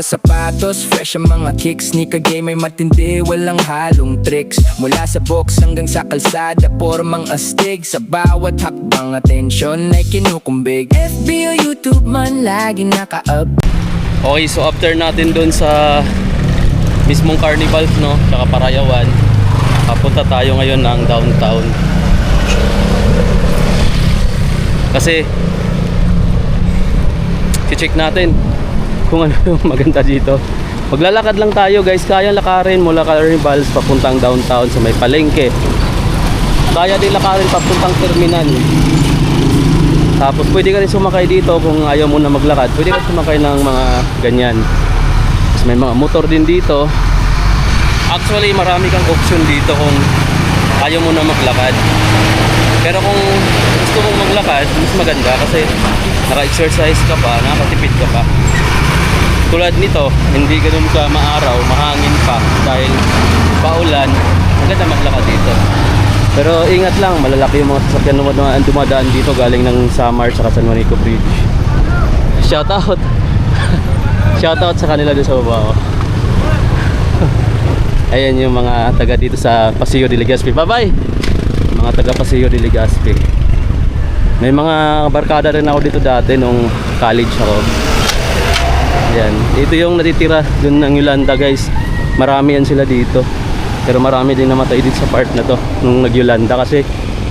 Sa sapatos, fresh ang mga kicks. Sneaker game ay matindi, walang halong tricks. Mula sa box hanggang sa kalsada, pormang astig. Sa bawat hakbang, atensyon ay kinukumbig. FB o YouTube man, lagi naka-up. Okay, so after natin dun sa mismong Carnival, no, tsaka Parayawan, papunta tayo ngayon ng downtown. Kasi i-check natin kung ano yung maganda dito. Maglalakad lang tayo guys, kayang lakarin mula Carnivals papuntang downtown sa may palengke. Kaya din lakarin papuntang terminal. Tapos pwede ka rin sumakay dito kung ayaw mo na maglakad. Pwede ka sumakay ng mga ganyan. Tapos may mga motor din dito. Actually marami kang option dito kung ayaw mo na maglakad. Pero kung gusto mong maglakad, mas maganda kasi naka-exercise ka pa, nakatipid ka pa. Tulad nito, hindi ganoon ka maaraw, mahangin pa dahil paulan, maganda maglakad dito. Pero ingat lang, malalaki yung mga sasakyan na dumadaan dito galing ng Samar sa San Juanico Bridge. Shoutout! Shoutout sa kanila doon sa baba. Ayan yung mga taga dito sa Paseo de Legazpi. Bye-bye! Mga taga Paseo de Legazpi. May mga barkada rin ako dito dati nung college ako. Yan, ito yung natitira dun ng Yolanda guys. Marami yan sila dito. Pero marami din namatay dito sa part na to nung nag-Yolanda kasi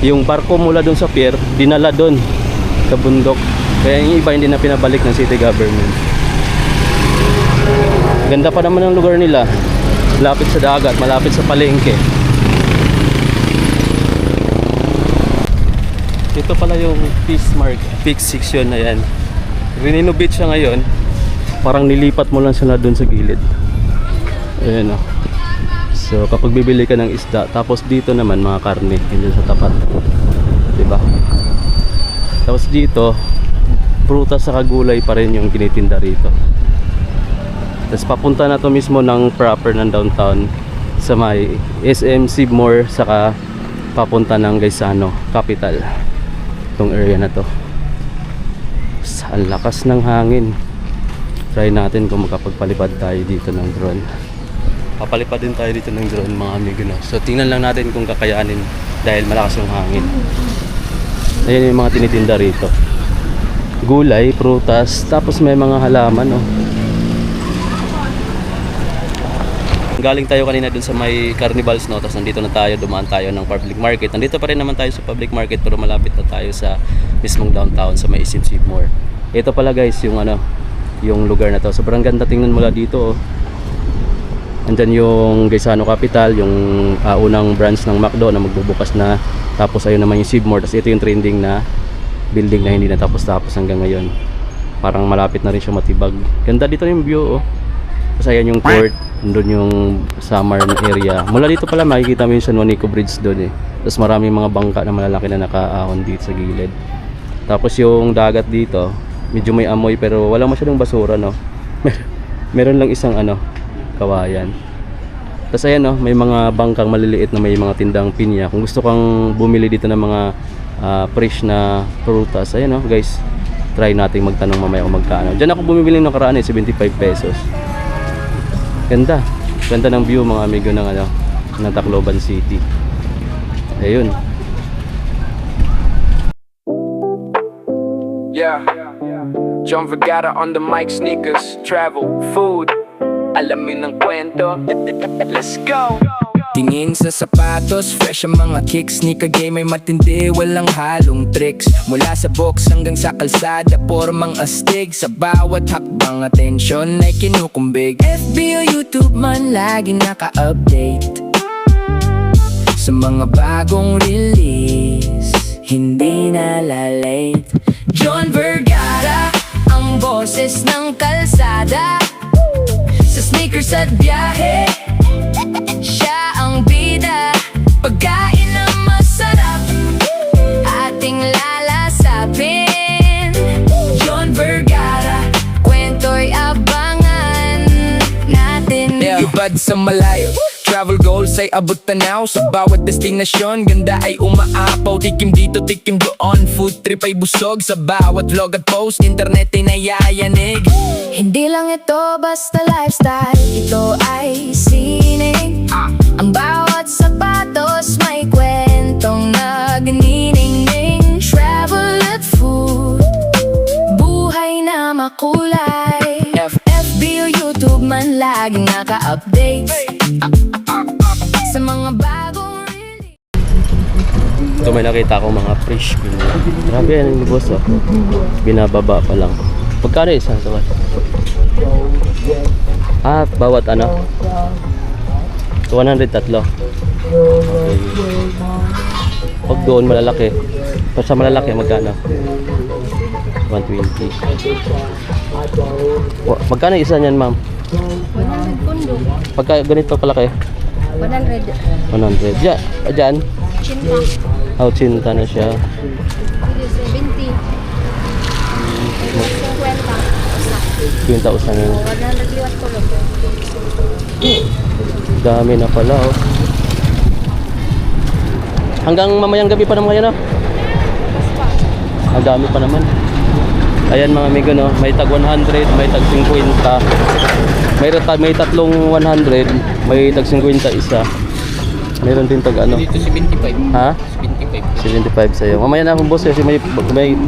yung barko mula dun sa pier dinala dun sa bundok. Kaya yung iba hindi na pinabalik ng city government. Ganda pa naman ang lugar nila. Malapit sa dagat, malapit sa palengke. Ito pala yung Peak section na yan. Renovate siya ngayon. Parang nilipat mo lang sila dun sa gilid. Ayan o. So kapag bibili ka ng isda, tapos dito naman mga karne, yun sa tapat, diba? Tapos dito prutas sa kagulay pa rin yung kinitinda rito. Tapos papunta na to mismo ng proper ng downtown sa may SM Sibmore, saka papunta ng Gaisano Capital. Itong area na to. Ang lakas ng hangin. Try natin kung makapagpalipad tayo dito ng drone. Papalipad din tayo dito ng drone mga amigo, no? So tingnan lang natin kung kakayanin dahil malakas yung hangin. Ayan yung mga tinitinda rito. Gulay, prutas, tapos may mga halaman, no? Galing tayo kanina dun sa may Carnivals, no? Tapos nandito na tayo, dumaan tayo ng public market. Nandito pa rin naman tayo sa public market pero malapit na tayo sa mismong downtown sa may SM Sibmore. Ito pala guys yung ano, yung lugar na to. Sobrang ganda tingnan mula dito, oh. Andyan yung Gaisano Capital, yung unang branch ng McDo na magbubukas na. Tapos ayun naman yung Sibmore. Tapos ito yung trending na building na hindi natapos-tapos hanggang ngayon. Parang malapit na rin siya matibag. Ganda dito yung view, oh. Tapos ayan yung court, doon yung Samar area. Mula dito pala makikita mo yung San Juanico Bridge doon, eh. Tapos maraming mga bangka na malalaki na nakaahon dito sa gilid. Tapos yung dagat dito, medyo may amoy pero wala masyadong basura, no? Meron lang isang ano, kawayan. Tapos ayan, no, may mga bangkang maliliit na may mga tindang pinya. Kung gusto kang bumili dito ng mga fresh na prutas, ayan, no, guys, try natin magtanong mamaya kung magkano. Diyan ako bumibili ng karaan, 75 pesos. Ganda. Ganda ng view mga amigo ng ano, ng Tacloban City. Ayun. Yeah. John Vergara on the mic, sneakers, travel, food. Alamin ng kwento. Let's go. Tingin sa sapatos, fresh ang mga kicks. Sneaker game ay matindi, walang halong tricks. Mula sa box hanggang sa kalsada, pormang astig. Sa bawat hakbang, atensyon ay kinukumbig. FB o YouTube man, lagi naka-update sa mga bagong release, hindi na lalate. John Vergara, ang boses ng kalsada. Sa sneakers at biyahe, siya ang bida. Pagkain na masarap, ating lalasapin. John Vergara, kwento'y abangan natin. Ibad sa malayo, travel goals ay abot tanaw. Sa bawat destinasyon, ganda ay umaapaw. Tikim dito, tikim doon, food trip ay busog. Sa bawat vlog at post, internet ay nayayanig. Hindi lang ito basta lifestyle, ito ay sining. Ang bawat sapatos may kwentong nagniningning. Travel at food, buhay na makulay. FB o YouTube man laging naka-update sa mga bagong release. Ito may nakita akong mga fish. Grabe yan yung boss oh. Binababa pa lang. Magkano isa? Bawat ano? 100 tatlo. Okay. Pag doon malalaki. Pag sa malalaki magkano? 120. Magkano isa niyan, ma'am? 100 pundo. Pagka ganito kalaki? 100. 100. Diyan? Chinta. Oh, chinta na siya. 70. 50. 20,000 na. 100 liwat tulog. Dami na pala oh. Hanggang mamayang gabi pa naman kayo no? Ang dami pa naman. Ayan mga amigo no, may tag 100, may tag 50. May tatlong 100, may tag 50 isa. Meron din tag ano? Dito 75. Ha? 75. 75 sa'yo. Mamaya na akong boss kasi may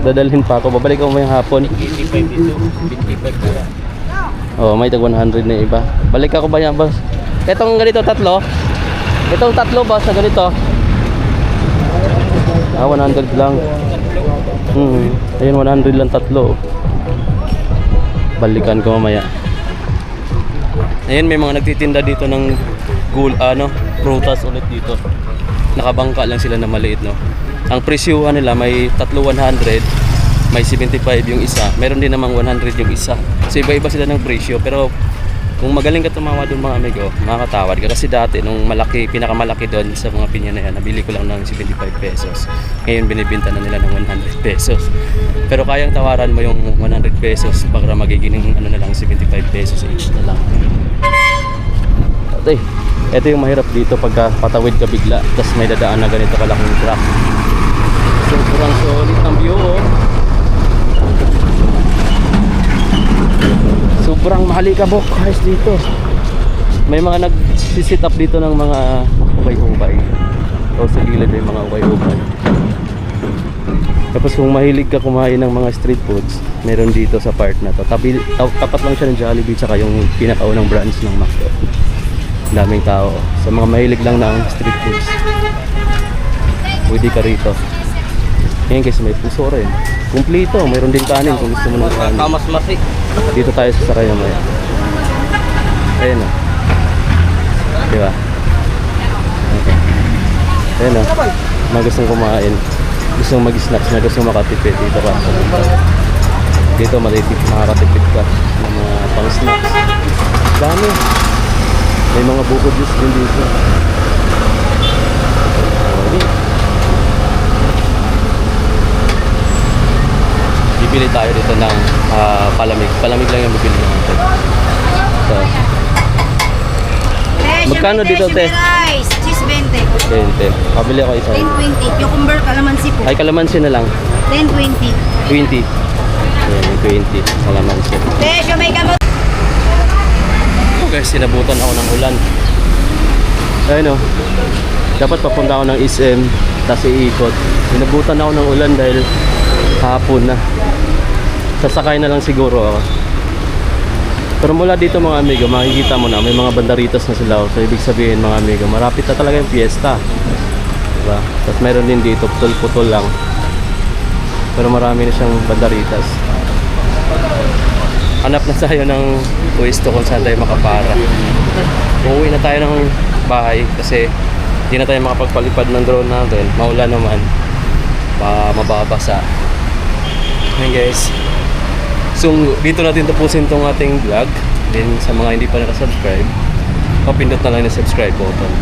dadalhin pa ako. Babalik ako mamayang hapon. 85 dito, 25 pala. Oh, may tag 100 na iba. Balik ako ba yan, boss? Itong ganito tatlo. Itong tatlo, boss, na ganito. 100 lang. Ayun, 100 lang tatlo. Balikan ko mamaya. Ayun, may mga nagtitinda dito ng prutas ulit dito. Nakabangka lang sila na maliit, no. Ang presyuhan nila may tatlo 100, may 75 yung isa. Meron din namang 100 yung isa. So iba-iba sila ng presyo, pero kung magaling ka tumawa doon mga amigo, makakatawad ka. Kasi dati nung pinakamalaki doon sa mga pinya na yan, nabili ko lang ng 75 pesos. Ngayon binibenta na nila ng 100 pesos. Pero kayang tawaran mo yung 100 pesos para magiging ano na lang 75 pesos each na lang. Ate, ito yung mahirap dito pagka patawid ka bigla, tapos may dadaan na ganito kalaking truck. Sobrang solid ng view oh. Sobrang mahalikabok guys dito. May mga nag-sit up dito ng mga ukay-ukay. O sa gilid may mga ukay-ukay. Tapos kung mahilig ka kumain ng mga street foods, meron dito sa part na to. Tapat lang siya ng Jollibee tsaka yung pinakaunang branch ng McDo. Daming tao. Sa mga mahilig lang ng street foods, pwede ka rito. Ngayon kasi may puso rin. Kumplito, mayroon din kanin kung gusto mo ng kanin. Kamas-masi. Dito tayo sa Saraya Maya. Ayan o. Diba? Okay. Ayan o. Mga gustong kumain, gustong mag-snacks na gustong makatipid, dito ka. Dito makakatipid ka ng mga pang-snacks. Dami. May mga buko juice din dito. Okay. Bibili tayo dito ng palamig. Palamig lang yung bibili natin. So, magkano dito, te? Rice, cheese 20. 20. Pabili ako isa. 10-20. Cucumber, kalamansi po. Ay, kalamansi na lang. 10-20. 20. Ayan, yung 20. Kalamansi. Presyo, may gamot. Guys, sinabutan ako ng ulan. Ayun o. Dapat papunta ako ng SM, tapos iikot. Sinabutan ako ng ulan dahil hapon na. Sasakay na lang siguro ako. Pero mula dito mga amigo, makikita mo na may mga bandaritas na sila. So ibig sabihin mga amigo, marapit na talaga yung fiesta. Diba? Tapos meron din dito, putol-putol lang. Pero marami na siyang bandaritas. Hanap na tayo ng pwesto kung saan tayo makapara. Uuwi na tayo ng bahay kasi hindi na tayo makapagpalipad ng drone natin. Maulan naman. Mababasa. Ayan guys. So dito natin tapusin tong ating vlog. Then sa mga hindi pa nakasubscribe, papindot na lang yung subscribe button.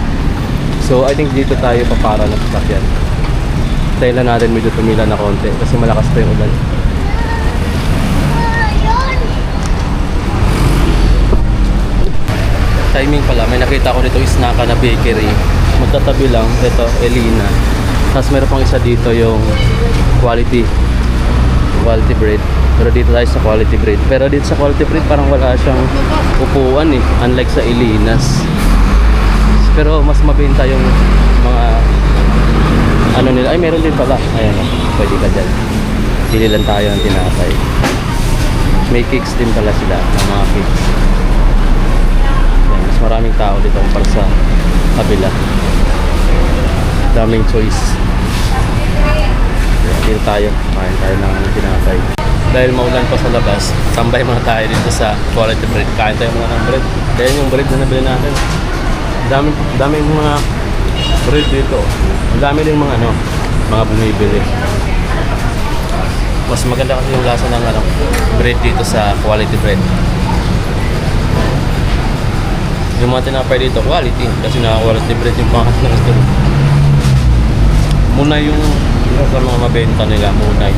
So I think dito tayo papara ng sasakyan. Tayo lang natin medyo tumila na konti kasi malakas pa yung ulan. timing pala, may nakita ko dito Isnaka na bakery. Magkatabi lang, ito, Elina. Tapos meron pang isa dito yung quality bread. Pero dito tayo sa quality bread. Pero dito sa quality bread parang wala siyang upuan eh. Unlike sa Elinas. Pero mas mabenta yung mga ano nila. Ay, meron din pala. Ayan o, pwede ka dyan. Pili lang tayo ng tinapay. May cakes din pala sila, ng mga cakes. Ayan, mas maraming tao dito kumpara sa kabila. Daming choice. Dito tayo, kain tayo ng tinapay. Dahil maulan pa sa labas, tambay muna tayo dito sa quality bread. Kain tayo muna ng bread. Kaya yung bread na nabili natin. Daming mga bread dito. Ang dami din mga mga bumibili. Mas maganda kasi yung lasa ng bread dito sa quality bread. Yung mga tinapay dito, quality. Kasi naka-quality bread yung pangat ng gusto. Munay yung sa mga mabenta nila, munay.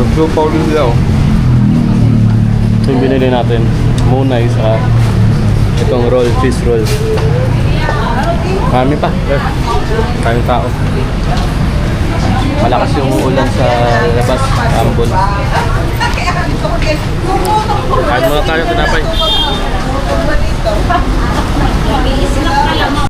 Magsupaw din sila oh. Ito yung binili natin, munay sa itong roll, cheese roll. Kami pa, kaming tao. Malakas yung ulan sa labas, ambon. Kain muna tayo, tinapay.